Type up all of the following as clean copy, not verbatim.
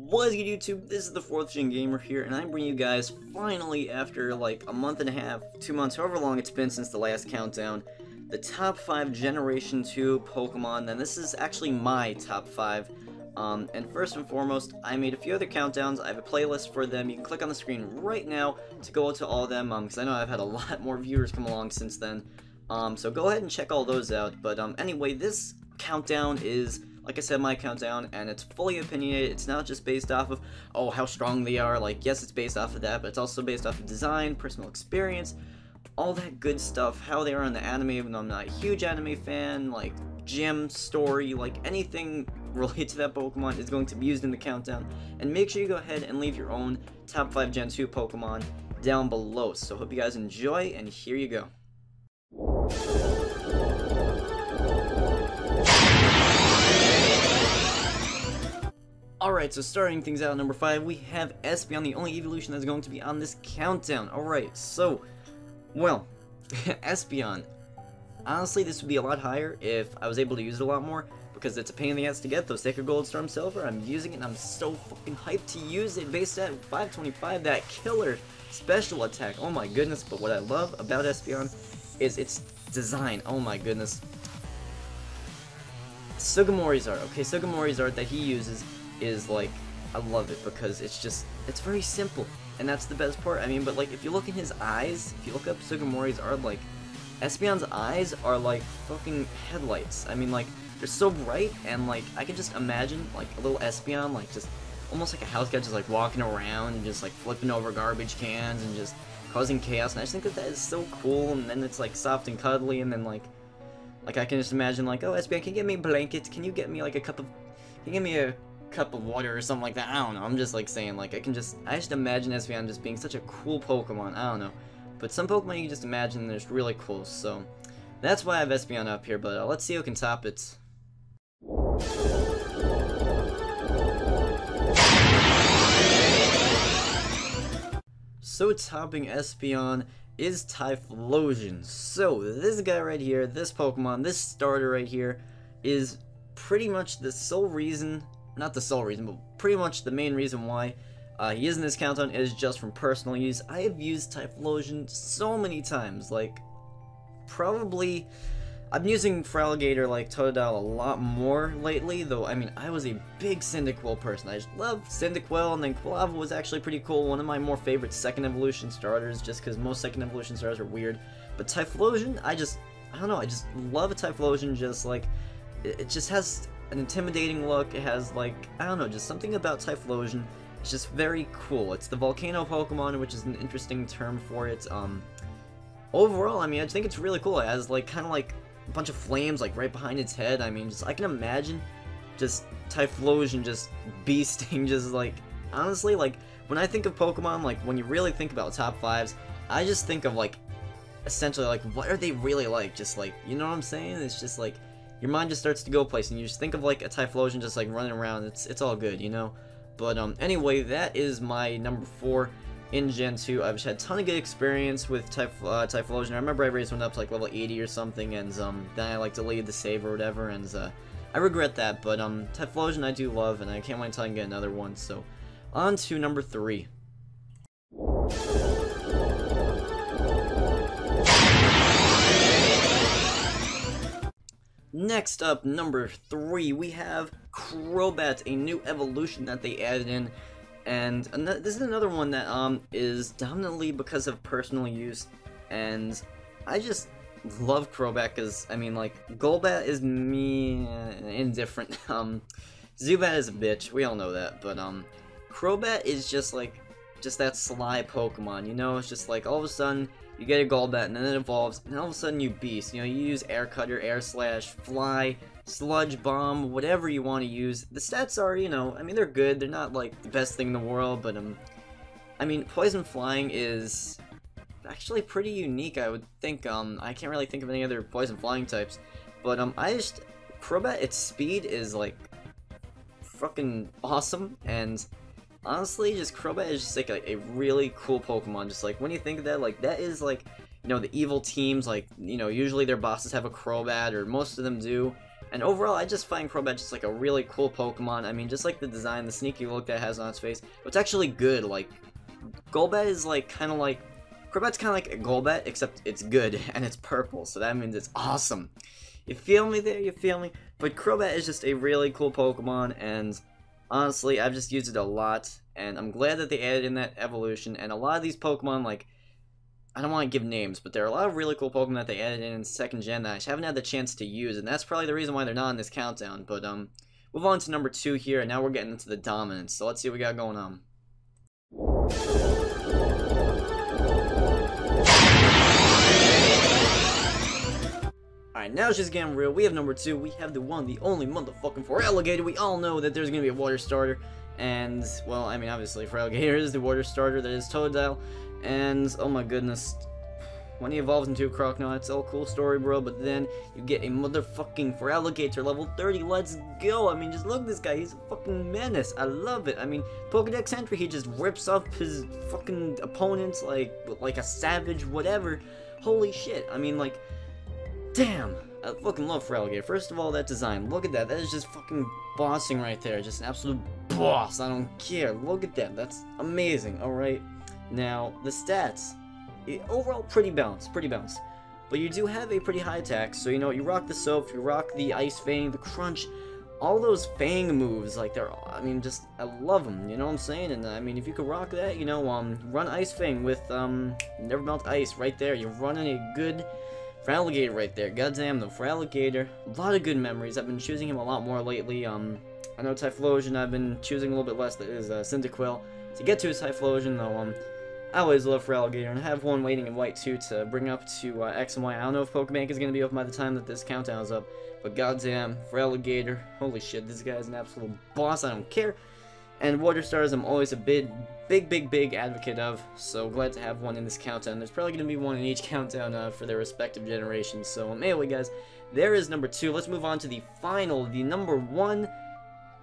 What is good, YouTube? This is the 4th Gen Gamer here, and I'm bringing you guys, finally, after like a month and a half, 2 months, however long it's been since the last countdown, the top 5 Generation 2 Pokemon. And this is actually my top 5. And first and foremost, I made a few other countdowns. I have a playlist for them. You can click on the screen right now to go to all of them, because I know I've had a lot more viewers come along since then. So go ahead and check all those out. But anyway, this countdown is, like I said, my countdown, and it's fully opinionated. It's not just based off of, oh, how strong they are. Like, yes, it's based off of that, but it's also based off of design, personal experience, all that good stuff, how they are in the anime, even though I'm not a huge anime fan, like, gym, story, like, anything related to that Pokemon is going to be used in the countdown. And make sure you go ahead and leave your own top 5 Gen 2 Pokemon down below. So hope you guys enjoy, and here you go. Alright, so starting things out at number 5, we have ESPEON, the only evolution that's going to be on this countdown. Alright, so, well, ESPEON. Honestly, this would be a lot higher if I was able to use it a lot more, because it's a pain in the ass to get those Sacred Gold, Storm Silver. I'm using it, and I'm so fucking hyped to use it based at 525, that killer special attack. Oh my goodness, but what I love about ESPEON is its design. Oh my goodness. Sugimori's art. Okay, Sugimori's art that he uses is like, I love it because it's just, it's very simple, and that's the best part. I mean, but like, if you look in his eyes, if you look up Sugimori's art, like, ESPEON's eyes are like fucking headlights. I mean, like, they're so bright, and like, I can just imagine like a little ESPEON, like just almost like a house guy, just like walking around and just like flipping over garbage cans and just causing chaos. And I just think that that is so cool. And then it's like soft and cuddly, and then like I can just imagine like, oh, ESPEON, can you get me a blanket? Can you get me like a cup of, can you get me a cup of water or something like that? I don't know. I'm just like saying, like, I just imagine ESPEON just being such a cool Pokemon. I don't know, but some Pokemon you can just imagine they're just really cool. So that's why I have ESPEON up here. But let's see who can top it. So topping ESPEON is TYPHLOSION. So this guy right here, this Pokemon, this starter right here, is pretty much the sole reason, not the sole reason, but pretty much the main reason why he is in this countdown is just from personal use. I have used TYPHLOSION so many times, like, probably, I've been using Feraligatr, like, Totodile a lot more lately, though, I mean, I was a big Cyndaquil person. I just love Cyndaquil, and then Quilava was actually pretty cool, one of my more favorite second evolution starters, just because most second evolution starters are weird. But TYPHLOSION, I don't know, I just love a TYPHLOSION. Just, like, it just has an intimidating look. It has, like, I don't know, just something about TYPHLOSION. It's just very cool. It's the volcano Pokemon, which is an interesting term for it. Overall, I mean, I just think it's really cool. It has, like, kind of like a bunch of flames, like, right behind its head. I mean, just, I can imagine just TYPHLOSION just beasting, just, like, honestly, like, when I think of Pokemon, like, when you really think about top 5s, I just think of, like, essentially, like, what are they really like? Just, like, you know what I'm saying? It's just, like, your mind just starts to go place, and you just think of, like, a TYPHLOSION just, like, running around. It's all good, you know? But, anyway, that is my number 4 in Gen 2. I've just had a ton of good experience with TYPHLOSION. I remember I raised one up to, like, level 80 or something, and, then I, like, delayed the save or whatever, and, I regret that. But, TYPHLOSION I do love, and I can't wait until I can get another one. So, on to number 3. Next up, number 3, we have CROBAT, a new evolution that they added in, and this is another one that is dominantly because of personal use, and I just love CROBAT because, I mean, like, Golbat is indifferent, Zubat is a bitch, we all know that, but CROBAT is just like, just that sly Pokemon, you know? It's just like, all of a sudden, you get a Golbat, and then it evolves, and all of a sudden you beast. You know, you use Air Cutter, Air Slash, Fly, Sludge Bomb, whatever you want to use. The stats are, you know, I mean, they're good. They're not, like, the best thing in the world, but, I mean, Poison Flying is actually pretty unique, I would think. I can't really think of any other Poison Flying types, but, CROBAT, its speed is, like, fucking awesome, and honestly, just CROBAT is just like a really cool Pokemon. Just like when you think of that, like that is like, you know, the evil teams, like, you know, usually their bosses have a CROBAT, or most of them do, And overall, I just find Crobat just like a really cool Pokemon. I mean, just like the design, the sneaky look that it has on its face. It's actually good. Like, Golbat is like kind of like... Crobat's kind of like a Golbat, except it's good, and it's purple, so that means it's awesome. You feel me there? You feel me? But Crobat is just a really cool Pokemon, and honestly, I've just used it a lot, and I'm glad that they added in that evolution, and a lot of these Pokemon, like, I don't want to give names, but there are a lot of really cool Pokemon that they added in 2nd gen that I haven't had the chance to use, and that's probably the reason why they're not in this countdown. But, move on to number 2 here, and now we're getting into the dominance, so let's see what we got going on. Alright, now it's just getting real. We have number 2. We have the one, the only motherfucking Feraligatr. We all know that there's gonna be a water starter. And, well, I mean, obviously, Feraligatr is the water starter that is Totodile. And, oh my goodness, when he evolves into a Croconaw, it's all cool story, bro. But then you get a motherfucking Feraligatr level 30. Let's go. I mean, just look at this guy. He's a fucking menace. I love it. I mean, Pokedex entry, he just rips up his fucking opponents like a savage, whatever. Holy shit. I mean, like... Damn! I fucking love Feraligatr. First of all, that design. Look at that. That is just fucking bossing right there. Just an absolute boss. I don't care. Look at that. That's amazing. Alright. Now, the stats. Overall, pretty balanced. Pretty balanced. But you do have a pretty high attack. So, you know, you rock the Soap, you rock the Ice Fang, the Crunch. All those Fang moves, like, they're, I mean, just, I love them. You know what I'm saying? And, I mean, if you could rock that, you know, run Ice Fang with, Never Melt Ice right there. You're running a good... Feraligatr right there. Goddamn though, Feraligatr. A lot of good memories. I've been choosing him a lot more lately. I know Typhlosion I've been choosing a little bit less. That is Cyndaquil. To get to his Typhlosion though, I always love Feraligatr, and I have one waiting in white too to bring up to X and Y. I don't know if Pokebank is gonna be open by the time that this countdown is up, but goddamn, Feraligatr. Holy shit, this guy is an absolute boss. I don't care. And water stars, I'm always a big advocate of, so glad to have one in this countdown. There's probably going to be one in each countdown for their respective generations. So anyway, guys, there is number 2. Let's move on to the final, the number 1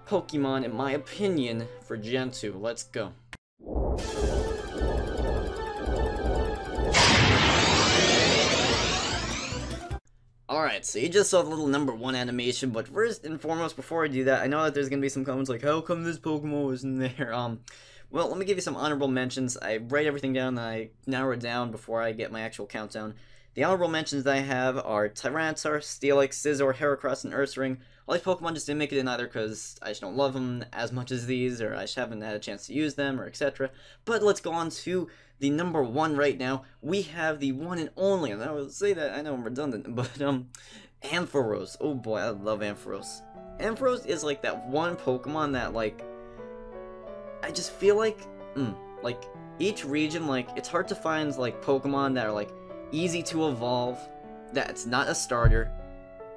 Pokemon, in my opinion, for Gen 2. Let's go. Alright, so you just saw the little number 1 animation, but first and foremost, before I do that, I know that there's going to be some comments like, how come this Pokemon wasn't there? Well, let me give you some honorable mentions. I write everything down, and I narrow it down before I get my actual countdown. The honorable mentions that I have are Tyranitar, Steelix, Scizor, Heracross, and Ursaring. All these Pokemon just didn't make it in either because I just don't love them as much as these, or I just haven't had a chance to use them, or etc. But let's go on to the number 1 right now. We have the one and only, and I will say that, I know I'm redundant, but, Ampharos. Oh boy, I love Ampharos. Ampharos is like that one Pokemon that, like, I just feel like, each region, like, it's hard to find, like, Pokemon that are, like, easy to evolve, that's not a starter,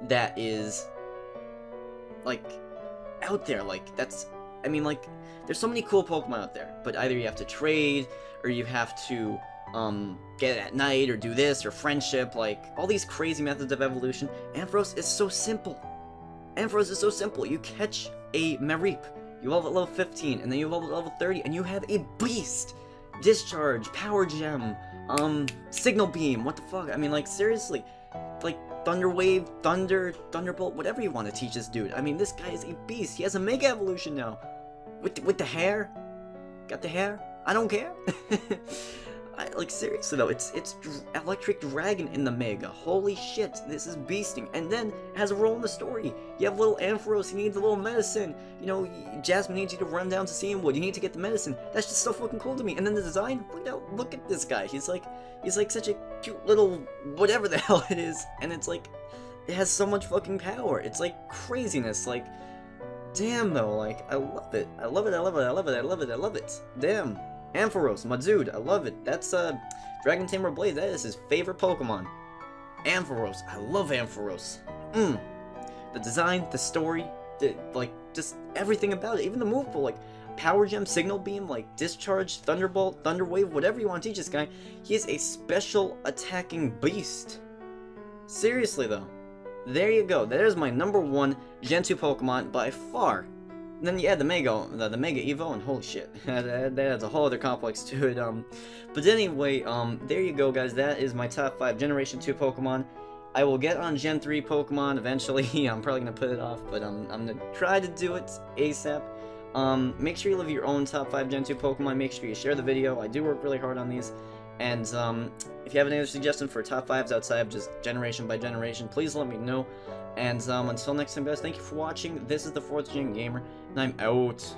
that is, like, out there, like, that's, I mean, like, there's so many cool Pokemon out there, but either you have to trade, or you have to, get it at night, or do this, or friendship, like, all these crazy methods of evolution. Ampharos is so simple. Ampharos is so simple. You catch a Mareep, you evolve at level 15, and then you evolve at level 30, and you have a beast! Discharge, Power Gem, Signal Beam, what the fuck? I mean, like, seriously, like, Thunder Wave, Thunderbolt, whatever you want to teach this dude. I mean, this guy is a beast. He has a Mega Evolution now. With the hair? Got the hair? I don't care. Like, seriously though, it's Electric Dragon in the Mega. Holy shit, this is beasting. And then, it has a role in the story. You have little Ampharos, he needs a little medicine. You know, Jasmine needs you to run down to Seawood. You need to get the medicine. That's just so fucking cool to me. And then the design, look at this guy. He's like such a cute little whatever the hell it is. And it's like, it has so much fucking power. It's like craziness. Like, damn though, like, I love it. I love it, I love it, I love it, I love it, I love it. Damn. Ampharos, my dude, I love it. That's, Dragon Tamer Blade, that is his favorite Pokemon. Ampharos, I love Ampharos. The design, the story, like, just everything about it. Even the move pool, like, Power Gem, Signal Beam, like, Discharge, Thunderbolt, Thunder Wave, whatever you want to teach this guy. He is a special attacking beast. Seriously, though. There you go. There's my number 1 Gen 2 Pokemon by far. And then you add the Mega Evo, and holy shit, that adds a whole other complex to it. But anyway, there you go, guys. That is my top 5 Generation 2 Pokemon. I will get on Gen 3 Pokemon eventually. I'm probably going to put it off, but I'm going to try to do it ASAP. Make sure you leave your own top 5 Gen 2 Pokemon. Make sure you share the video. I do work really hard on these. And if you have any other suggestions for top 5s outside of just generation by generation, please let me know. And until next time, guys, thank you for watching. This is the 4th Gen Gamer, and I'm out.